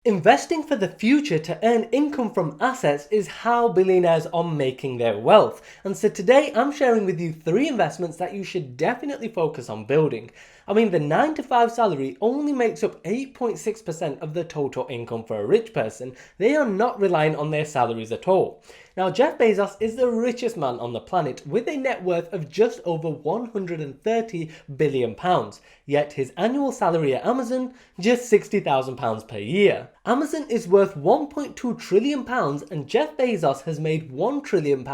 Investing for the future to earn income from assets is how billionaires are making their wealth. And so today I'm sharing with you 3 investments that you should definitely focus on building. The 9 to 5 salary only makes up 8.6% of the total income for a rich person. They are not reliant on their salaries at all. Now, Jeff Bezos is the richest man on the planet with a net worth of just over £130 billion, yet his annual salary at Amazon just £60,000 per year. Amazon is worth £1.2 trillion and Jeff Bezos has made £1 trillion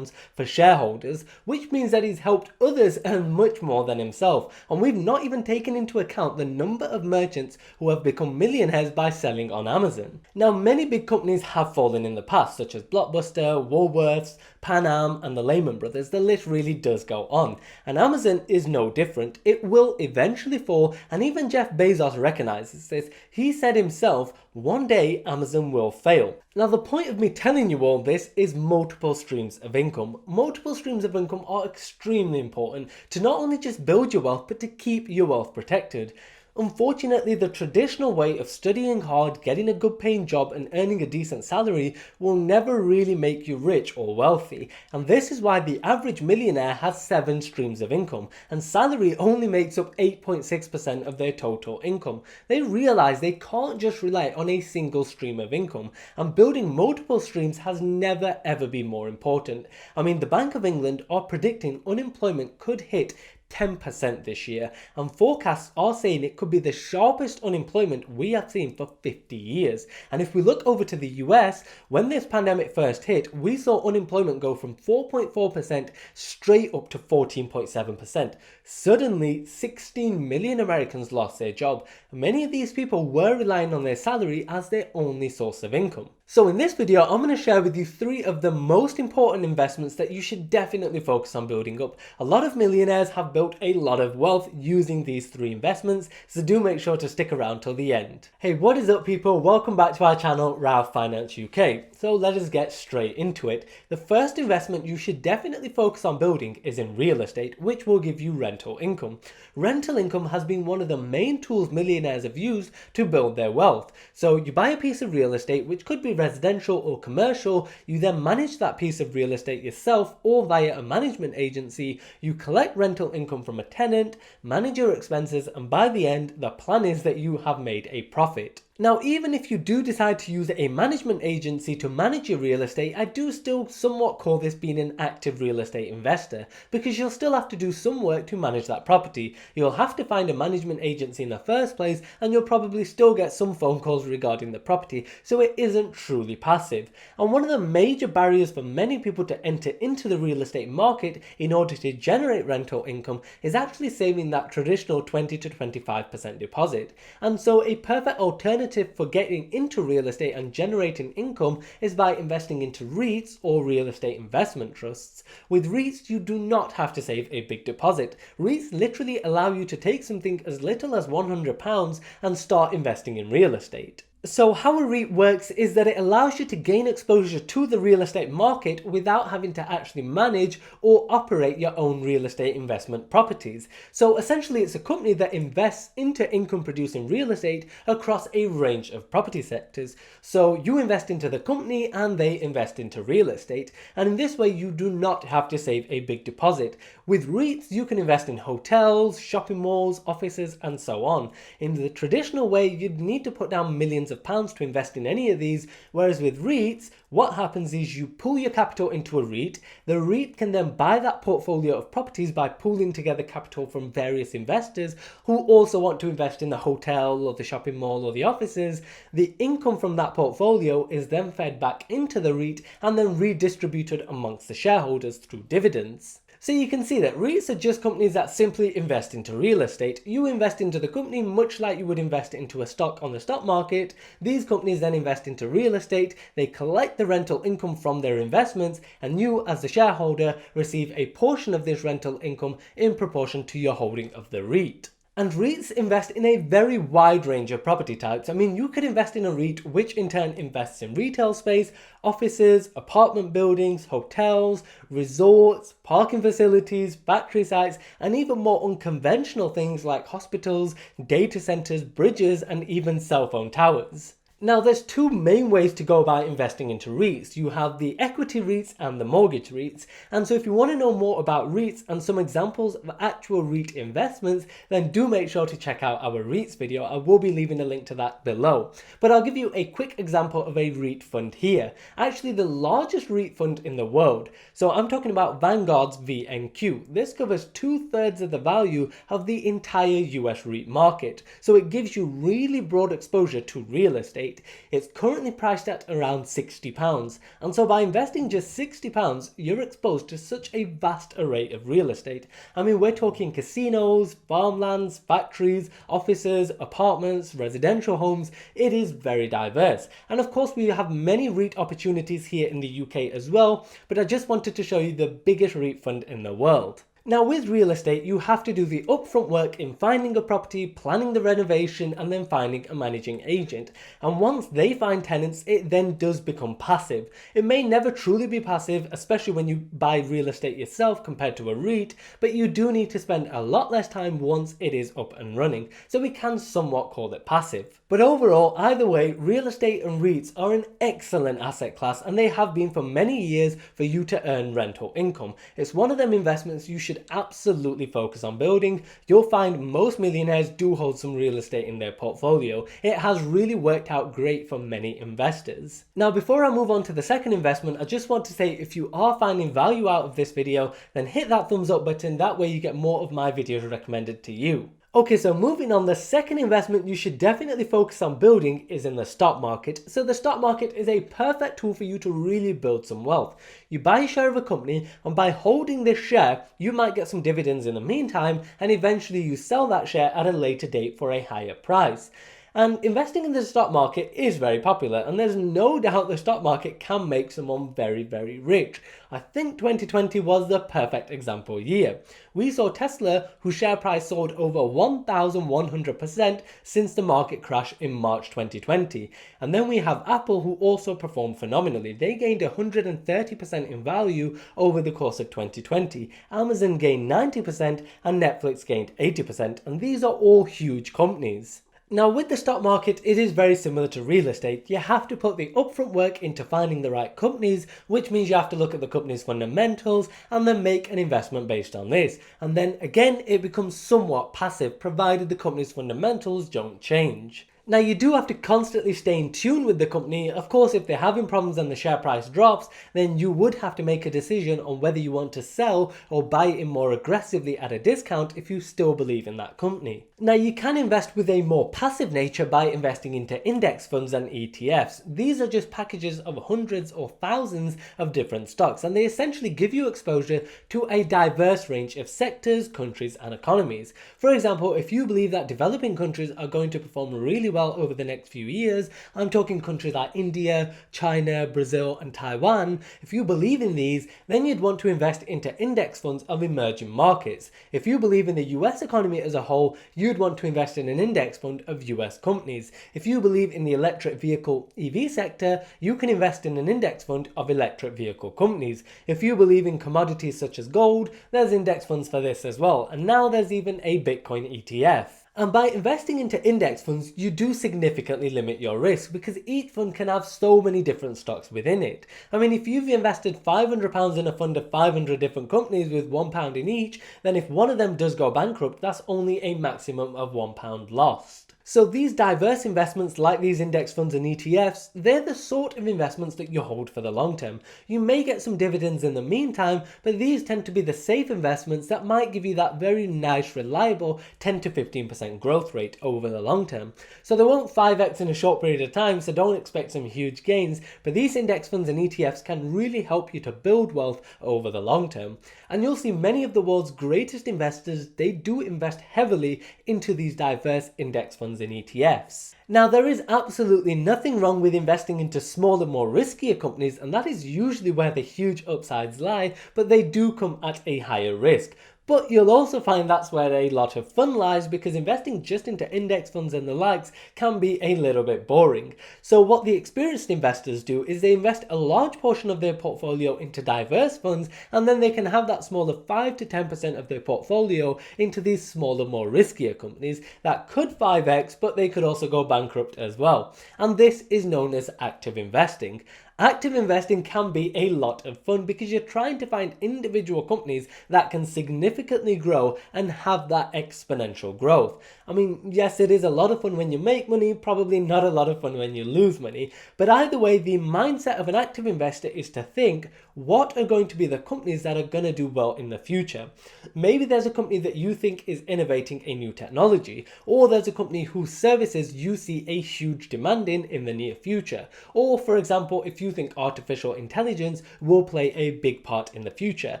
for shareholders, which means that he's helped others earn much more than himself. And we've not even taken into account the number of merchants who have become millionaires by selling on Amazon. Now, many big companies have fallen in the past, such as Blockbuster, Woolworths, Pan Am and the Lehman Brothers. The list really does go on. And Amazon is no different. It will eventually fall, and even Jeff Bezos recognizes this. He said himself, one day Amazon will fail. Now, the point of me telling you all this is multiple streams of income. Multiple streams of income are extremely important to not only just build your wealth, but to keep your wealth protected. Unfortunately, the traditional way of studying hard, getting a good paying job and earning a decent salary will never really make you rich or wealthy. And this is why the average millionaire has 7 streams of income and salary only makes up 8.6% of their total income. They realize they can't just rely on a single stream of income, and building multiple streams has never ever been more important. The Bank of England are predicting unemployment could hit 10% this year, and forecasts are saying it could be the sharpest unemployment we have seen for 50 years. And if we look over to the US, when this pandemic first hit, we saw unemployment go from 4.4% straight up to 14.7%. Suddenly, 16 million Americans lost their job. Many of these people were relying on their salary as their only source of income. So in this video, I'm going to share with you 3 of the most important investments that you should definitely focus on building up. A lot of millionaires have built a lot of wealth using these 3 investments, so do make sure to stick around till the end. Hey, what is up people? Welcome back to our channel, Ralph Finance UK. So let us get straight into it. The first investment you should definitely focus on building is in real estate, which will give you rental income. Rental income has been one of the main tools millionaires have used to build their wealth. So you buy a piece of real estate, which could be residential or commercial, you then manage that piece of real estate yourself or via a management agency, you collect rental income from a tenant, manage your expenses, and by the end, the plan is that you have made a profit. Now, even if you do decide to use a management agency to manage your real estate, I do still somewhat call this being an active real estate investor, because you'll still have to do some work to manage that property. You'll have to find a management agency in the first place, and you'll probably still get some phone calls regarding the property, so it isn't truly passive. And one of the major barriers for many people to enter into the real estate market in order to generate rental income is actually saving that traditional 20 to 25% deposit. And so a perfect alternative for getting into real estate and generating income is by investing into REITs or real estate investment trusts. With REITs, you do not have to save a big deposit. REITs literally allow you to take something as little as £100 and start investing in real estate. So how a REIT works is that it allows you to gain exposure to the real estate market without having to actually manage or operate your own real estate investment properties. So essentially it's a company that invests into income producing real estate across a range of property sectors. So you invest into the company and they invest into real estate, and in this way you do not have to save a big deposit. With REITs you can invest in hotels, shopping malls, offices and so on. In the traditional way you'd need to put down millions of pounds to invest in any of these, whereas with REITs, what happens is you pool your capital into a REIT. The REIT can then buy that portfolio of properties by pooling together capital from various investors who also want to invest in the hotel or the shopping mall or the offices. The income from that portfolio is then fed back into the REIT and then redistributed amongst the shareholders through dividends. So you can see that REITs are just companies that simply invest into real estate. You invest into the company much like you would invest into a stock on the stock market. These companies then invest into real estate, they collect the rental income from their investments, and you as the shareholder receive a portion of this rental income in proportion to your holding of the REIT. And REITs invest in a very wide range of property types. You could invest in a REIT which in turn invests in retail space, offices, apartment buildings, hotels, resorts, parking facilities, factory sites, and even more unconventional things like hospitals, data centers, bridges, and even cell phone towers. Now, there's two main ways to go about investing into REITs. You have the equity REITs and the mortgage REITs. And so if you want to know more about REITs and some examples of actual REIT investments, then do make sure to check out our REITs video. I will be leaving a link to that below. But I'll give you a quick example of a REIT fund here. Actually, the largest REIT fund in the world. So I'm talking about Vanguard's VNQ. This covers 2/3 of the value of the entire US REIT market. So it gives you really broad exposure to real estate. It's currently priced at around £60, and so by investing just £60, you're exposed to such a vast array of real estate. I mean, we're talking casinos, farmlands, factories, offices, apartments, residential homes. It is very diverse. And of course, we have many REIT opportunities here in the UK as well, but I just wanted to show you the biggest REIT fund in the world. Now, with real estate, you have to do the upfront work in finding a property, planning the renovation, and then finding a managing agent. And once they find tenants, it then does become passive. It may never truly be passive, especially when you buy real estate yourself compared to a REIT, but you do need to spend a lot less time once it is up and running. So we can somewhat call it passive. But overall, either way, real estate and REITs are an excellent asset class, and they have been for many years for you to earn rental income. It's one of them investments you should absolutely focus on building. You'll find most millionaires do hold some real estate in their portfolio. It has really worked out great for many investors. Now, before I move on to the second investment, I just want to say if you are finding value out of this video, then hit that thumbs up button. That way you get more of my videos recommended to you. Okay, so moving on, the second investment you should definitely focus on building is in the stock market. So the stock market is a perfect tool for you to really build some wealth. You buy a share of a company, and by holding this share, you might get some dividends in the meantime, and eventually you sell that share at a later date for a higher price. And investing in the stock market is very popular, and there's no doubt the stock market can make someone very, very rich. I think 2020 was the perfect example year. We saw Tesla, whose share price soared over 1,100% since the market crash in March 2020. And then we have Apple, who also performed phenomenally. They gained 130% in value over the course of 2020. Amazon gained 90% and Netflix gained 80%. And these are all huge companies. Now, with the stock market, it is very similar to real estate. You have to put the upfront work into finding the right companies, which means you have to look at the company's fundamentals and then make an investment based on this. And then again, it becomes somewhat passive, provided the company's fundamentals don't change. Now, you do have to constantly stay in tune with the company. Of course, if they're having problems and the share price drops, then you would have to make a decision on whether you want to sell or buy in more aggressively at a discount if you still believe in that company. Now, you can invest with a more passive nature by investing into index funds and ETFs. These are just packages of hundreds or thousands of different stocks, and they essentially give you exposure to a diverse range of sectors, countries, and economies. For example, if you believe that developing countries are going to perform really well over the next few years, I'm talking countries like India, China, Brazil, and Taiwan. If you believe in these, then you'd want to invest into index funds of emerging markets. If you believe in the US economy as a whole, you'd want to invest in an index fund of US companies. If you believe in the electric vehicle EV sector, you can invest in an index fund of electric vehicle companies. If you believe in commodities such as gold, there's index funds for this as well. And now there's even a Bitcoin ETF. And by investing into index funds, you do significantly limit your risk because each fund can have so many different stocks within it. I mean, if you've invested £500 in a fund of 500 different companies with £1 in each, then if one of them does go bankrupt, that's only a maximum of £1 lost. So these diverse investments like these index funds and ETFs, they're the sort of investments that you hold for the long term. You may get some dividends in the meantime, but these tend to be the safe investments that might give you that very nice, reliable 10 to 15% growth rate over the long term. So they won't 5x in a short period of time, so don't expect some huge gains, but these index funds and ETFs can really help you to build wealth over the long term. And you'll see many of the world's greatest investors, they do invest heavily into these diverse index funds and ETFs. Now, there is absolutely nothing wrong with investing into smaller, more riskier companies, and that is usually where the huge upsides lie, but they do come at a higher risk. But you'll also find that's where a lot of fun lies, because investing just into index funds and the likes can be a little bit boring. So what the experienced investors do is they invest a large portion of their portfolio into diverse funds, and then they can have that smaller 5 to 10% of their portfolio into these smaller, more riskier companies that could 5x, but they could also go bankrupt as well. And this is known as active investing. Active investing can be a lot of fun because you're trying to find individual companies that can significantly grow and have that exponential growth. I mean, yes, it is a lot of fun when you make money, probably not a lot of fun when you lose money, but either way, the mindset of an active investor is to think, what are going to be the companies that are going to do well in the future? Maybe there's a company that you think is innovating a new technology, or there's a company whose services you see a huge demand in the near future, or for example, if you think artificial intelligence will play a big part in the future,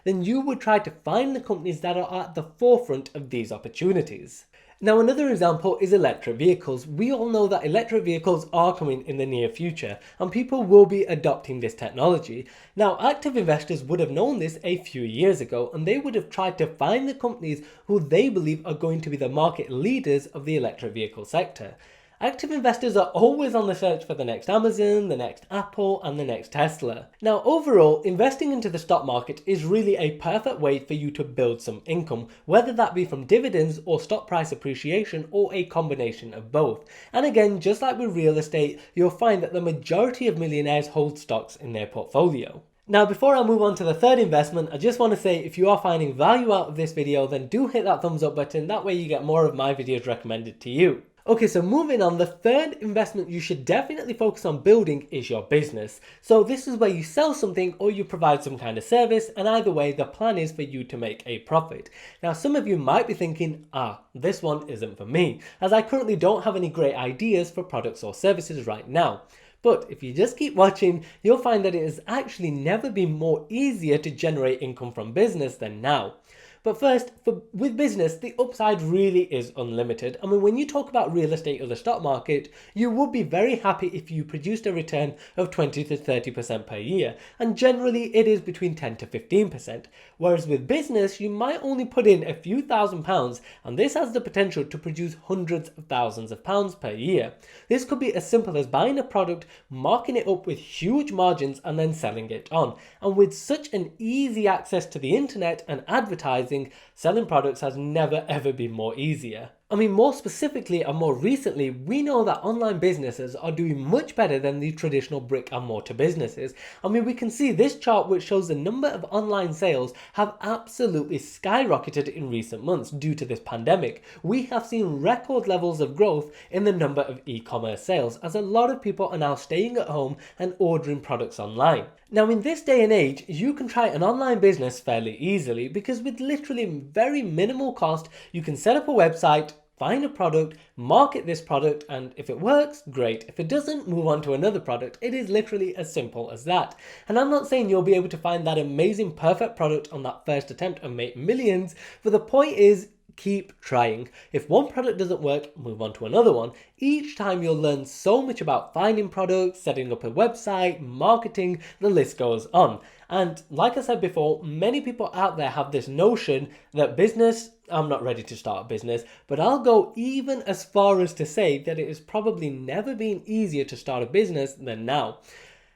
then you would try to find the companies that are at the forefront of these opportunities. Now, another example is electric vehicles. We all know that electric vehicles are coming in the near future and people will be adopting this technology. Now, active investors would have known this a few years ago, and they would have tried to find the companies who they believe are going to be the market leaders of the electric vehicle sector. Active investors are always on the search for the next Amazon, the next Apple, and the next Tesla. Now, overall, investing into the stock market is really a perfect way for you to build some income, whether that be from dividends or stock price appreciation or a combination of both. And again, just like with real estate, you'll find that the majority of millionaires hold stocks in their portfolio. Now, before I move on to the third investment, I just want to say if you are finding value out of this video, then do hit that thumbs up button. That way you get more of my videos recommended to you. Okay, so moving on, the third investment you should definitely focus on building is your business. So this is where you sell something or you provide some kind of service, and either way, the plan is for you to make a profit. Now, some of you might be thinking, this one isn't for me, as I currently don't have any great ideas for products or services right now. But if you just keep watching, you'll find that it has actually never been more easier to generate income from business than now. But first, with business, the upside really is unlimited. I mean, when you talk about real estate or the stock market, you would be very happy if you produced a return of 20 to 30% per year. And generally, it is between 10 to 15%. Whereas with business, you might only put in a few £1,000s, and this has the potential to produce hundreds of thousands of pounds per year. This could be as simple as buying a product, marking it up with huge margins, and then selling it on. And with such an easy access to the internet and advertising, selling products has never ever been more easier. I mean, more specifically and more recently, we know that online businesses are doing much better than the traditional brick and mortar businesses. I mean, we can see this chart which shows the number of online sales have absolutely skyrocketed in recent months due to this pandemic. We have seen record levels of growth in the number of e-commerce sales, as a lot of people are now staying at home and ordering products online. Now, in this day and age, you can try an online business fairly easily because with literally very minimal cost, you can set up a website, find a product, market this product, and if it works, great. If it doesn't, move on to another product. It is literally as simple as that. And I'm not saying you'll be able to find that amazing, perfect product on that first attempt and make millions, but the point is, keep trying. If one product doesn't work, move on to another one. Each time you'll learn so much about finding products, setting up a website, marketing, the list goes on. And like I said before, many people out there have this notion that business, I'm not ready to start a business, but I'll go even as far as to say that it has probably never been easier to start a business than now.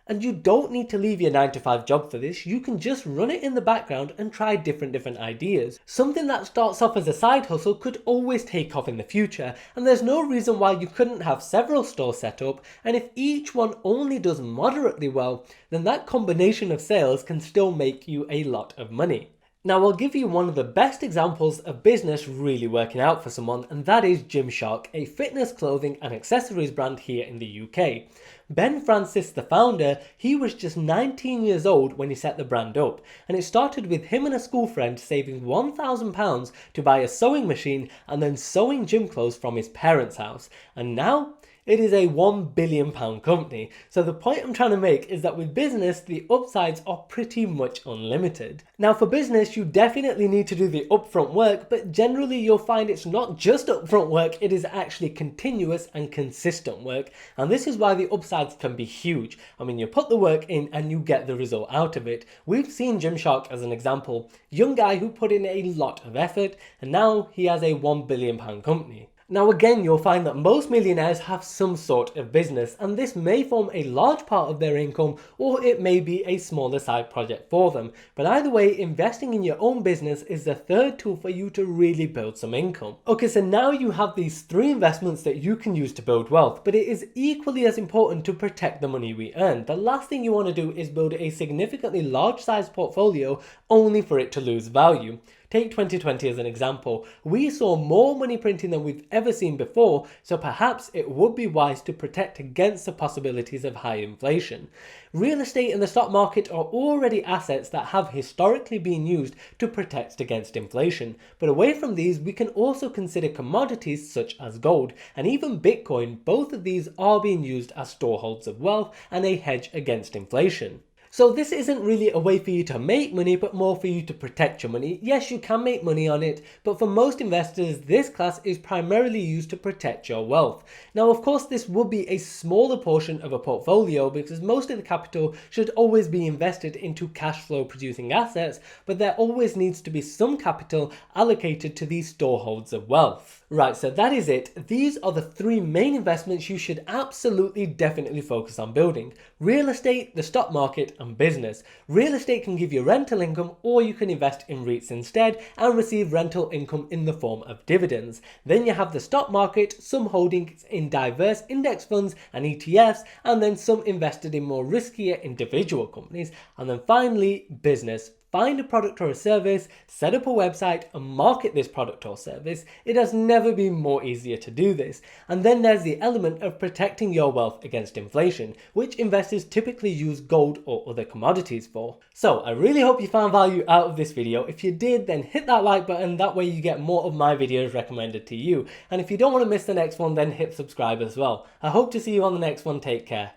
And you don't need to leave your 9-to-5 job for this. You can just run it in the background and try different ideas. Something that starts off as a side hustle could always take off in the future, and there's no reason why you couldn't have several stores set up, and if each one only does moderately well, then that combination of sales can still make you a lot of money. Now, I'll give you one of the best examples of business really working out for someone, and that is Gymshark, a fitness clothing and accessories brand here in the UK. Ben Francis, the founder, he was just 19 years old when he set the brand up, and it started with him and a school friend saving £1,000 to buy a sewing machine and then sewing gym clothes from his parents' house. And now, It is a £1 billion company. So the point I'm trying to make is that with business, the upsides are pretty much unlimited. Now for business, you definitely need to do the upfront work, but generally you'll find it's not just upfront work, it is actually continuous and consistent work. And this is why the upsides can be huge. I mean, you put the work in and you get the result out of it. We've seen Gymshark as an example. Young guy who put in a lot of effort, and now he has a £1 billion company. Now again, you'll find that most millionaires have some sort of business, and this may form a large part of their income, or it may be a smaller side project for them. But either way, investing in your own business is the third tool for you to really build some income. Okay, so now you have these three investments that you can use to build wealth, but it is equally as important to protect the money we earn. The last thing you want to do is build a significantly large size portfolio only for it to lose value. Take 2020 as an example. We saw more money printing than we've ever seen before, so perhaps it would be wise to protect against the possibilities of high inflation. Real estate and the stock market are already assets that have historically been used to protect against inflation. But away from these, we can also consider commodities such as gold and even Bitcoin. Both of these are being used as storeholds of wealth and a hedge against inflation. So this isn't really a way for you to make money, but more for you to protect your money. Yes, you can make money on it, but for most investors, this class is primarily used to protect your wealth. Now, of course, this would be a smaller portion of a portfolio because most of the capital should always be invested into cash flow producing assets, but there always needs to be some capital allocated to these storeholds of wealth. Right, so that is it. These are the three main investments you should absolutely definitely focus on building: real estate, the stock market, and business. Real estate can give you rental income, or you can invest in REITs instead and receive rental income in the form of dividends. Then you have the stock market, some holdings in diverse index funds and ETFs, and then some invested in more riskier individual companies. And then finally, business. Find a product or a service, set up a website, and market this product or service. It has never been more easier to do this. And then there's the element of protecting your wealth against inflation, which investors typically use gold or other commodities for. So I really hope you found value out of this video. If you did, then hit that like button. That way you get more of my videos recommended to you. And if you don't want to miss the next one, then hit subscribe as well. I hope to see you on the next one. Take care.